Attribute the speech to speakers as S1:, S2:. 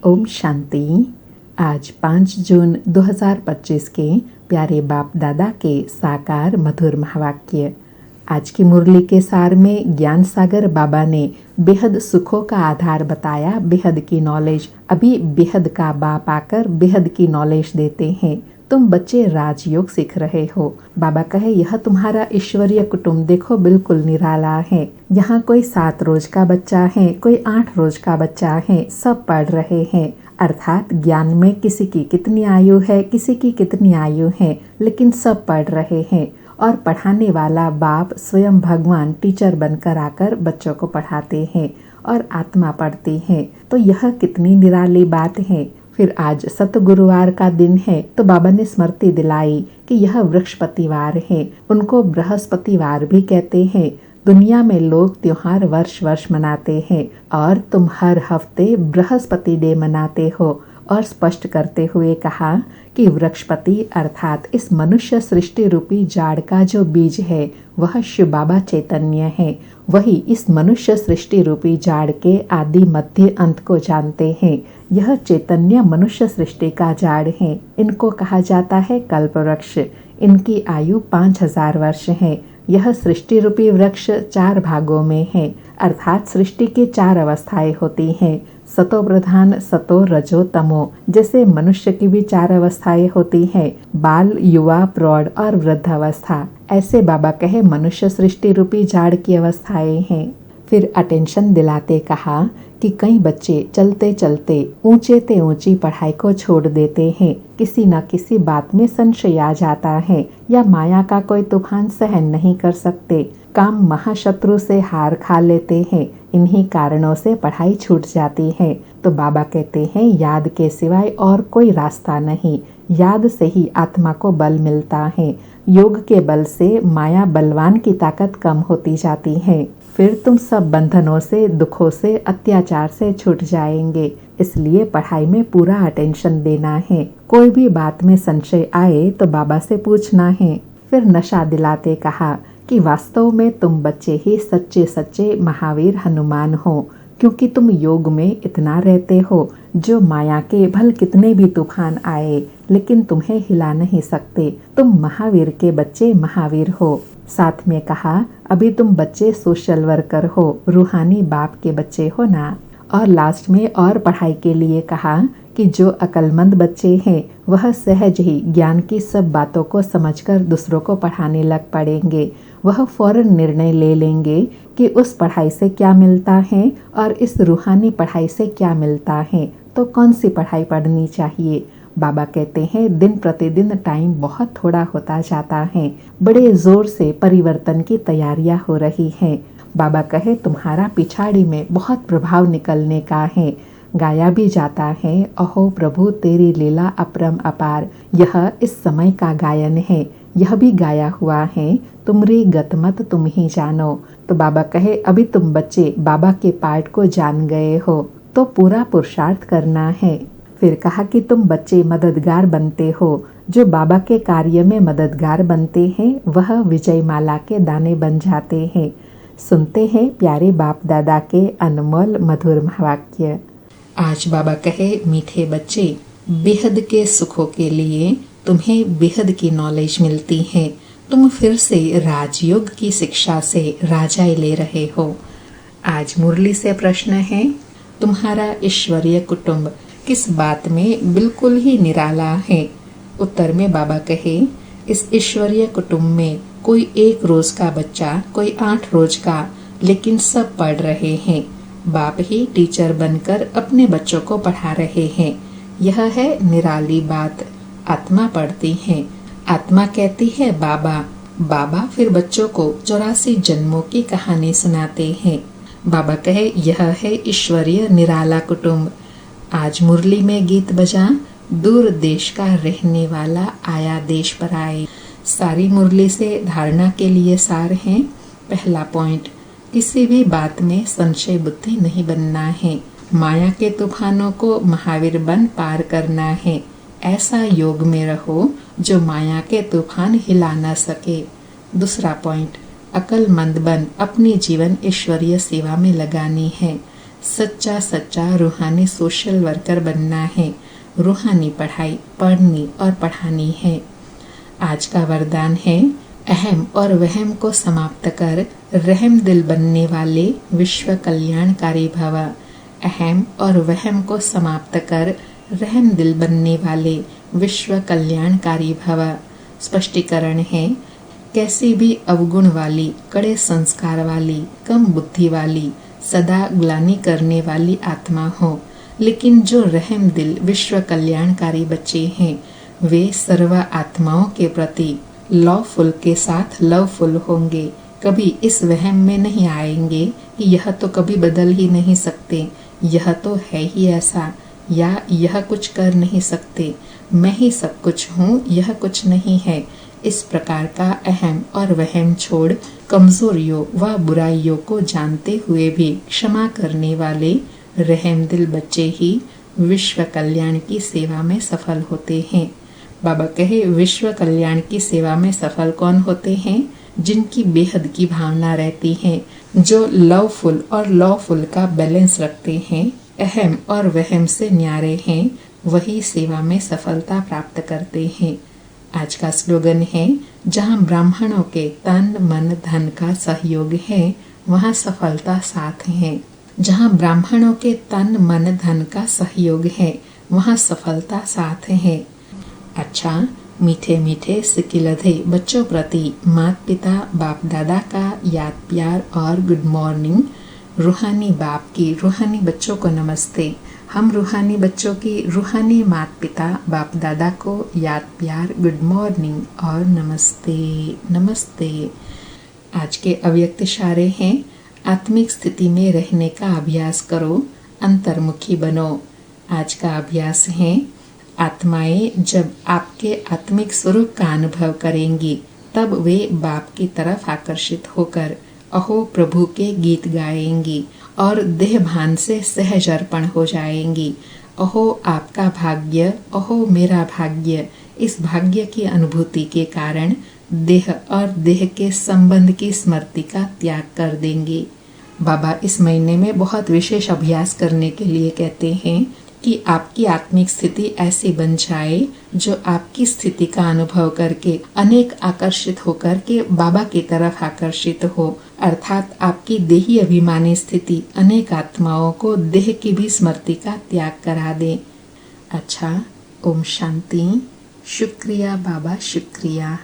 S1: ओम शांति। आज 5 जून 2025 के प्यारे बाप दादा के साकार मधुर महावाक्य। आज की मुरली के सार में ज्ञान सागर बाबा ने बेहद सुखों का आधार बताया। बेहद की नॉलेज, अभी बेहद का बाप आकर बेहद की नॉलेज देते हैं। तुम बच्चे राजयोग सीख रहे हो। बाबा कहे यह तुम्हारा ईश्वरीय कुटुंब देखो बिल्कुल निराला है। यहाँ कोई 7 रोज का बच्चा है, कोई 8 रोज का बच्चा है, सब पढ़ रहे हैं। अर्थात ज्ञान में किसी की कितनी आयु है, किसी की कितनी आयु है, लेकिन सब पढ़ रहे हैं। और पढ़ाने वाला बाप स्वयं भगवान टीचर बनकर आकर बच्चों को पढ़ाते हैं और आत्मा पढ़ती है। तो यह कितनी निराली बात है। फिर आज सतगुरुवार का दिन है तो बाबा ने स्मृति दिलाई कि यह वृक्षपतिवार है। उनको बृहस्पतिवार भी कहते हैं। दुनिया में लोग त्योहार वर्ष वर्ष मनाते हैं और तुम हर हफ्ते बृहस्पति डे मनाते हो। और स्पष्ट करते हुए कहा कि वृक्षपति अर्थात इस मनुष्य सृष्टि रूपी जाड़ का जो बीज है वह शिव बाबा चैतन्य है। वही इस मनुष्य सृष्टि रूपी जाड़ के आदि मध्य अंत को जानते हैं। यह चैतन्य मनुष्य सृष्टि का जाड़ है। इनको कहा जाता है कल्प वृक्ष। इनकी आयु 5000 वर्ष है। यह सृष्टि रूपी वृक्ष 4 भागों में है। अर्थात सृष्टि की 4 अवस्थाएं होती हैं। सतो प्रधान, सतो, रजो, तमो। जैसे मनुष्य की भी 4 अवस्थाएं होती हैं, बाल, युवा, प्रौढ़ और वृद्ध अवस्था। ऐसे बाबा कहे मनुष्य सृष्टि रूपी जाड़ की अवस्थाएं हैं। फिर अटेंशन दिलाते कहा कि कई बच्चे चलते चलते ऊंचे ते ऊंची पढ़ाई को छोड़ देते हैं। किसी न किसी बात में संशय आ जाता है या माया का कोई तूफान सहन नहीं कर सकते। काम महाशत्रु से हार खा लेते हैं। इन्हीं कारणों से पढ़ाई छूट जाती है। तो बाबा कहते हैं याद के सिवाय और कोई रास्ता नहीं। याद से ही आत्मा को बल मिलता है। योग के बल से माया बलवान की ताकत कम होती जाती है। फिर तुम सब बंधनों से, दुखों से, अत्याचार से छूट जाएंगे। इसलिए पढ़ाई में पूरा अटेंशन देना है। कोई भी बात में संशय आए तो बाबा से पूछना है। फिर नशा दिलाते कहा कि वास्तव में तुम बच्चे ही सच्चे सच्चे महावीर हनुमान हो, क्योंकि तुम योग में इतना रहते हो जो माया के भल कितने भी तूफान आए लेकिन तुम्हें हिला नहीं सकते। तुम महावीर के बच्चे महावीर हो। साथ में कहा अभी तुम बच्चे सोशल वर्कर हो, रूहानी बाप के बच्चे हो ना। और लास्ट में और पढ़ाई के लिए कहा कि जो अक्लमंद बच्चे हैं वह सहज ही ज्ञान की सब बातों को समझकर दूसरों को पढ़ाने लग पड़ेंगे। वह फौरन निर्णय ले लेंगे कि उस पढ़ाई से क्या मिलता है और इस रूहानी पढ़ाई से क्या मिलता है, तो कौन सी पढ़ाई पढ़नी चाहिए। बाबा कहते हैं दिन प्रतिदिन टाइम बहुत थोड़ा होता जाता है। बड़े जोर से परिवर्तन की तैयारियां हो रही हैं। बाबा कहे तुम्हारा पिछाड़ी में बहुत प्रभाव निकलने का है। गाया भी जाता है अहो प्रभु तेरी लीला अपरम अपार। यह इस समय का गायन है। यह भी गाया हुआ है तुमरी गतमत तुम ही जानो। तो बाबा कहे अभी तुम बच्चे बाबा के पार्ट को जान गए हो तो पूरा पुरुषार्थ करना है। फिर कहा कि तुम बच्चे मददगार बनते हो। जो बाबा के कार्य में मददगार बनते हैं वह विजय माला के दाने बन जाते हैं। सुनते हैं प्यारे बाप दादा के अनमोल मधुर महावाक्य। आज बाबा कहे मीठे बच्चे, बेहद के सुखों के लिए तुम्हें बेहद की नॉलेज मिलती है। तुम फिर से राजयोग की शिक्षा से राजाई ले रहे हो। आज मुरली से प्रश्न है तुम्हारा ईश्वरीय कुटुंब किस बात में बिल्कुल ही निराला है। उत्तर में बाबा कहे इस ईश्वरीय कुटुंब में कोई 1 रोज का बच्चा, कोई 8 रोज का, लेकिन सब पढ़ रहे हैं। बाप ही टीचर बनकर अपने बच्चों को पढ़ा रहे हैं। यह है निराली बात। आत्मा पढ़ती है। आत्मा कहती है बाबा। बाबा फिर बच्चों को 84 जन्मों की कहानी सुनाते हैं। बाबा कहे यह है ईश्वरीय निराला कुटुंब। आज मुरली में गीत बजा, दूर देश का रहने वाला आया देश पर आए। सारी मुरली से धारणा के लिए सार है। पहला पॉइंट, किसी भी बात में संशय बुद्धि नहीं बनना है। माया के तूफानों को महावीर बन पार करना है। ऐसा योग में रहो जो माया के तूफान हिला न सके। दूसरा पॉइंट, अक्लमंद बन अपनी जीवन ईश्वरीय सेवा में लगानी है। सच्चा सच्चा रूहानी सोशल वर्कर बनना है। रूहानी पढ़ाई पढ़नी और पढ़ानी है। आज का वरदान है, अहम और वहम को समाप्त कर रहम दिल बनने वाले विश्व कल्याणकारी भव। अहम और वहम को समाप्त कर रहम दिल बनने वाले विश्व कल्याणकारी भव। स्पष्टीकरण है, कैसी भी अवगुण वाली, कड़े संस्कार वाली, कम बुद्धि वाली, सदा ग्लानि करने वाली आत्मा हो, लेकिन जो रहम दिल विश्व कल्याणकारी बच्चे हैं, वे सर्व आत्माओं के प्रति लवफुल के साथ लवफुल होंगे। कभी इस वहम में नहीं आएंगे कि यह तो कभी बदल ही नहीं सकते, यह तो है ही ऐसा, या यह कुछ कर नहीं सकते, मैं ही सब कुछ हूँ, यह कुछ नहीं है। इस प्रकार का अहम और वहम छोड़ कमजोरियों व बुराइयों को जानते हुए भी क्षमा करने वाले रहम दिल बच्चे ही विश्व कल्याण की सेवा में सफल होते हैं। बाबा कहे, विश्व कल्याण की सेवा में सफल कौन होते हैं? जिनकी बेहद की भावना रहती है, जो लवफुल और लॉफुल का बैलेंस रखते हैं, अहम और वहम से न्यारे हैं, वही सेवा में सफलता प्राप्त करते हैं। आज का स्लोगन है, जहाँ ब्राह्मणों के तन मन धन का सहयोग है, वहाँ सफलता साथ है। जहाँ ब्राह्मणों के तन मन धन का सहयोग है, वहाँ सफलता साथ है। अच्छा, मीठे मीठे सिकिलधे बच्चों प्रति माता पिता बाप दादा का याद प्यार और गुड मॉर्निंग। रूहानी बाप की रूहानी बच्चों को नमस्ते। हम रूहानी बच्चों की रूहानी माता पिता बाप दादा को याद प्यार, गुड मॉर्निंग और नमस्ते नमस्ते। आज के अव्यक्त इशारे हैं, आत्मिक स्थिति में रहने का अभ्यास करो, अंतर्मुखी बनो। आज का अभ्यास है, आत्माएं जब आपके आत्मिक स्वरूप का अनुभव करेंगी, तब वे बाप की तरफ आकर्षित होकर अहो प्रभु के गीत गाएंगी और देह भान से सहज अर्पण हो जाएंगी। अहो आपका भाग्य, अहो मेरा भाग्य। इस भाग्य की अनुभूति के कारण देह और देह के संबंध की स्मृति का त्याग कर देंगे। बाबा इस महीने में बहुत विशेष अभ्यास करने के लिए कहते हैं कि आपकी आत्मिक स्थिति ऐसी बन जाए, जो आपकी स्थिति का अनुभव करके अनेक आकर्षित होकर के बाबा की तरफ आकर्षित हो, अर्थात आपकी देही अभिमानी स्थिति अनेक आत्माओं को देह की भी स्मृति का त्याग करा दे। अच्छा, ओम शांति। शुक्रिया बाबा, शुक्रिया।